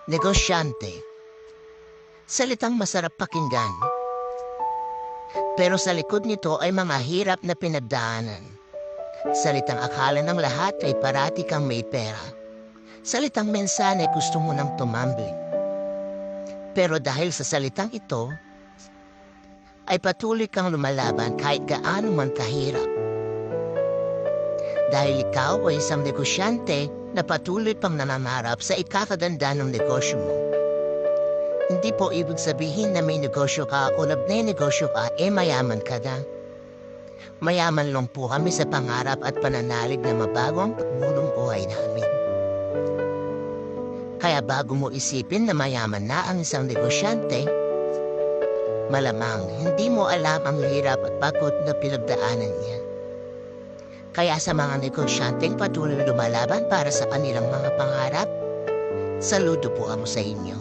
Negosyante. Salitang masarap pakinggan. Pero sa likod nito ay mga hirap na pinagdaanan. Salitang akala ng lahat ay parati kang may pera. Salitang mensahe gusto mo nang tumambling. Pero dahil sa salitang ito, ay patuloy kang lumalaban kahit gaano man kahirap. Dahil ikaw ay isang negosyante na patuloy pang nanangarap sa ikakaganda ng negosyo mo. Hindi po ibig sabihin na may negosyo ka o nagnenegosyo ka mayaman ka na. Mayaman lang po kami sa pangarap at pananalig na mabago ang pagmulong buhay namin. Kaya bago mo isipin na mayaman na ang isang negosyante, malamang hindi mo alam ang hirap at pagod na pinagdaanan niya. Kaya sa mga negosyanteng patuloy lumalaban para sa kanilang mga pangarap, saludo po ako sa inyo.